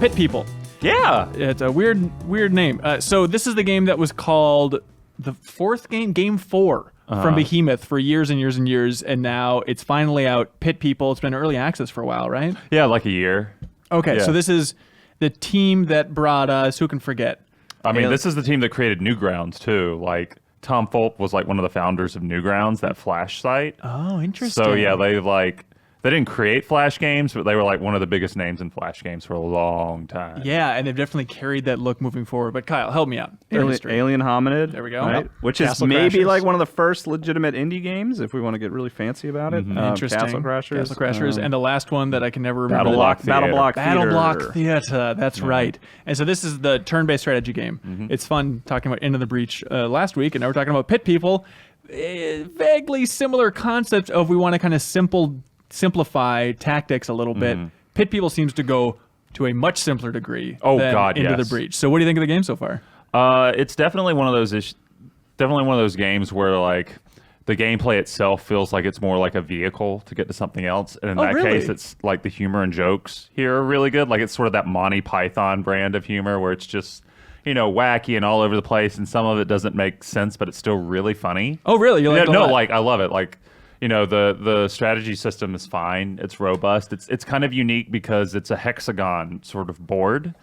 Pit People. Yeah. It's a weird name. So this is the game that was called the fourth game 4 from Behemoth for years and years and years, and now it's finally out. Pit People. It's been early access for a while, right? Yeah, like a year. Okay, Yeah. so this is the team that brought us. Who can forget? I mean, this is the team that created Newgrounds too. Like Tom Fulp was like one of the founders of Newgrounds, that Flash site. Oh, interesting. So yeah, they didn't create Flash games, but they were like one of the biggest names in Flash games for a long time. Yeah, and they've definitely carried that look moving forward. But Kyle, help me out. Alien Hominid. There we go. Right? Yep. Which is Castle maybe Crashers. like one of the first legitimate indie games, if we want to get really fancy about it. Interesting. Castle Crashers. Castle Crashers, and the last one that I can never remember. Battle Block Theater. Battle Block Battle Block Theater. That's right. And so this is the turn-based strategy game. It's fun talking about Into the Breach last week, and now we're talking about Pit People. Vaguely similar concept of we want to kind of simplify tactics a little bit. Pit People seems to go to a much simpler degree than Into the Breach. So what do you think of the game so far? It's definitely one of those games where like the gameplay itself feels like it's more like a vehicle to get to something else, and in that really? case, it's like the humor and jokes here are really good. Like it's sort of that Monty Python brand of humor where it's just wacky and all over the place, and some of it doesn't make sense, but it's still really funny. Oh, really? You like it a lot? Like I love it. Like the strategy system is fine. It's robust. It's kind of unique because it's a hexagon sort of board,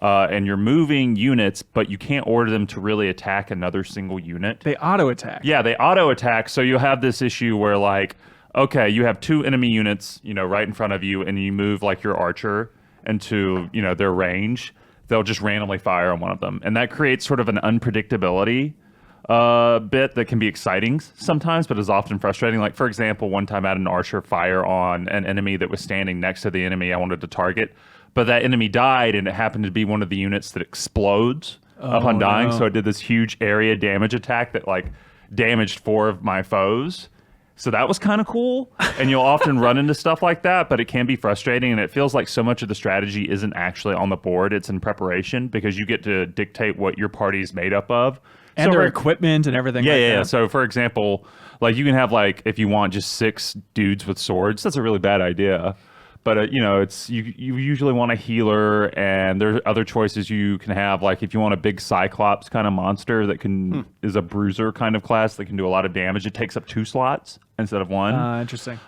and you're moving units, but you can't order them to really attack another single unit. They auto attack. Yeah, they auto attack. So you have this issue where like, okay, you have 2 enemy units, right in front of you, and you move like your archer into their range. They'll just randomly fire on one of them, and that creates sort of an unpredictability bit that can be exciting sometimes, but is often frustrating. Like, for example, one time I had an archer fire on an enemy that was standing next to the enemy I wanted to target, but that enemy died, and it happened to be one of the units that explodes upon dying. no. So it did this huge area damage attack that like damaged 4 of my foes. So that was kind of cool. And you'll often run into stuff like that, but it can be frustrating. And it feels like so much of the strategy isn't actually on the board. It's in preparation because you get to dictate what your party is made up of. And their equipment and everything. Yeah. So for example, like you can have like, if you want just 6 dudes with swords, that's a really bad idea. But it's you usually want a healer, and there's other choices you can have. Like if you want a big Cyclops kind of monster that is a bruiser kind of class that can do a lot of damage, it takes up 2 slots instead of 1. Interesting.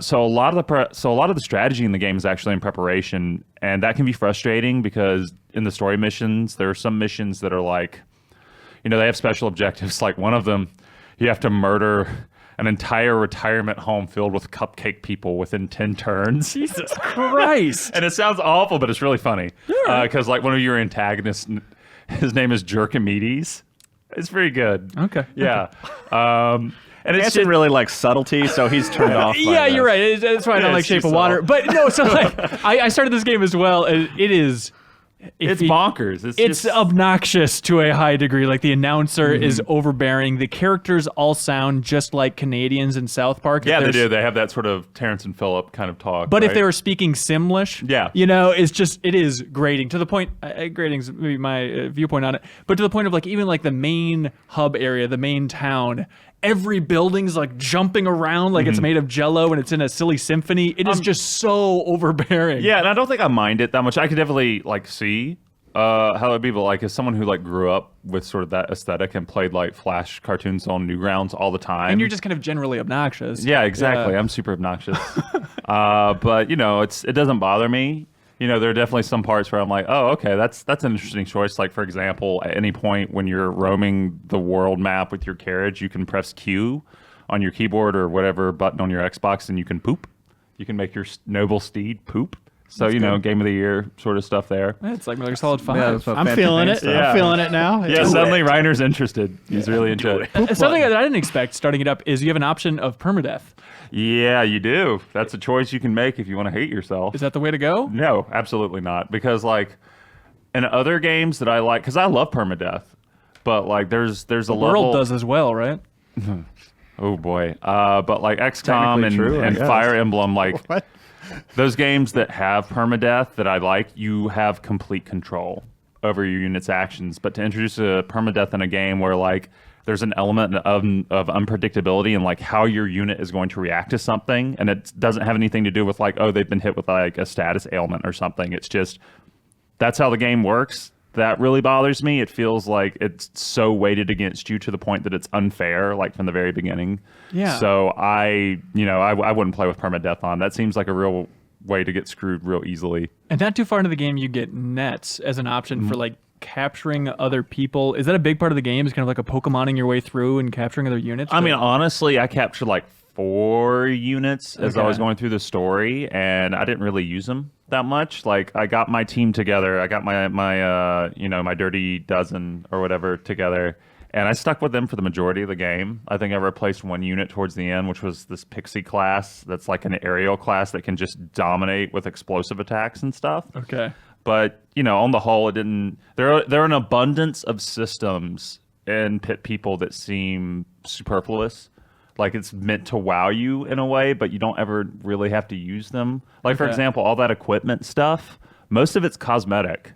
So a lot of the strategy in the game is actually in preparation, and that can be frustrating because in the story missions, there are some missions that are like, they have special objectives. Like one of them, you have to murder an entire retirement home filled with cupcake people within 10 turns. Jesus Christ. And it sounds awful, but it's really funny. Because like one of your antagonists, his name is Jerkimedes. It's pretty good. Okay. Yeah. And it's Hanson really likes subtlety, so he's turned off. Yeah, you're right. That's why I don't like Shape of Water. But no, so like I started this game as well. It is. It's bonkers. It's obnoxious to a high degree. Like the announcer is overbearing. The characters all sound just like Canadians in South Park. Yeah, they do. They have that sort of Terrence and Phillip kind of talk. But right? if they were speaking Simlish, it is grating to the point. Grating's maybe my viewpoint on it, but to the point of like even like the main hub area, the main town. Every building's like jumping around like it's made of Jello and it's in a silly symphony. It is just so overbearing. Yeah, and I don't think I mind it that much. I could definitely like see how it would be, but like as someone who like grew up with sort of that aesthetic and played like Flash cartoons on Newgrounds all the time, and you're just kind of generally obnoxious. Yeah, exactly. Yeah. I'm super obnoxious, but it doesn't bother me. There are definitely some parts where I'm like, oh, okay, that's an interesting choice. Like, for example, at any point when you're roaming the world map with your carriage, you can press Q on your keyboard or whatever button on your Xbox, and you can poop. You can make your noble steed poop. So, game of the year sort of stuff there. It's like Metal Gear Solid 5. Yeah, I'm feeling it. Yeah. I'm feeling it now. Yeah, suddenly Reiner's interested. He's really into it. Something that I didn't expect starting it up is you have an option of permadeath. Yeah, you do. That's a choice you can make if you want to hate yourself. Is that the way to go? No, absolutely not. Because like in other games that I like, because I love permadeath, but like there's a level. World does as well, right? Oh boy. But like XCOM and Fire Emblem, like What? those games that have permadeath that I like, you have complete control over your unit's actions. But to introduce a permadeath in a game where like there's an element of unpredictability and like how your unit is going to react to something, and it doesn't have anything to do with like, oh, they've been hit with like a status ailment or something. It's just that's how the game works. That really bothers me. It feels like it's so weighted against you to the point that it's unfair, like from the very beginning. Yeah. So I wouldn't play with permadeath on. That seems like a real way to get screwed real easily. And not too far into the game, you get nets as an option for like capturing other people. Is that a big part of the game? Is kind of like a Pokemoning your way through and capturing other units? I mean, honestly, I captured like 4 units as I was going through the story, and I didn't really use them that much. Like, I got my team together. I got my dirty dozen or whatever together, and I stuck with them for the majority of the game. I think I replaced 1 unit towards the end, which was this Pixie class that's like an aerial class that can just dominate with explosive attacks and stuff. Okay. But, on the whole, it didn't... There are an abundance of systems in Pit People that seem superfluous. Like, it's meant to wow you in a way, but you don't ever really have to use them. Like, for example, all that equipment stuff, most of it's cosmetic.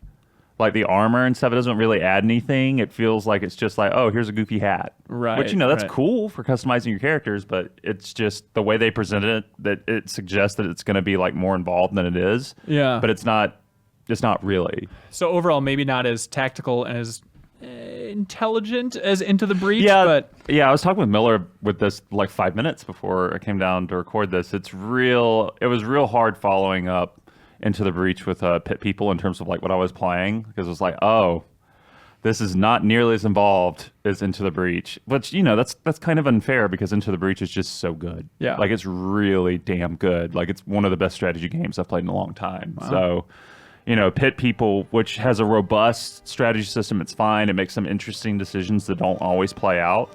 Like, the armor and stuff, it doesn't really add anything. It feels like it's just like, oh, here's a goofy hat. Right. Which, that's cool for customizing your characters, but it's just the way they present it, that it suggests that it's going to be, like, more involved than it is. Yeah. But it's not really. So overall, maybe not as tactical and as intelligent as Into the Breach. Yeah, but I was talking with Miller with this like 5 minutes before I came down to record this. It was real hard following up Into the Breach with Pit People in terms of like what I was playing, because it was like, oh, this is not nearly as involved as Into the Breach. Which, that's kind of unfair, because Into the Breach is just so good. Yeah. Like, it's really damn good. Like, it's one of the best strategy games I've played in a long time. Wow. So, Pit People, which has a robust strategy system, it's fine. It makes some interesting decisions that don't always play out.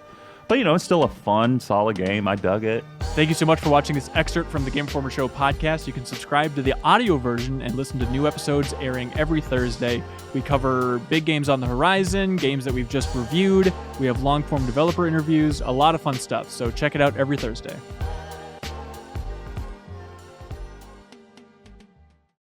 But, it's still a fun, solid game. I dug it. thank you so much for watching this excerpt from the Game Informer Show podcast. You can subscribe to the audio version and listen to new episodes airing every Thursday. We cover big games on the horizon, games that we've just reviewed. We have long-form developer interviews, a lot of fun stuff. So check it out every Thursday.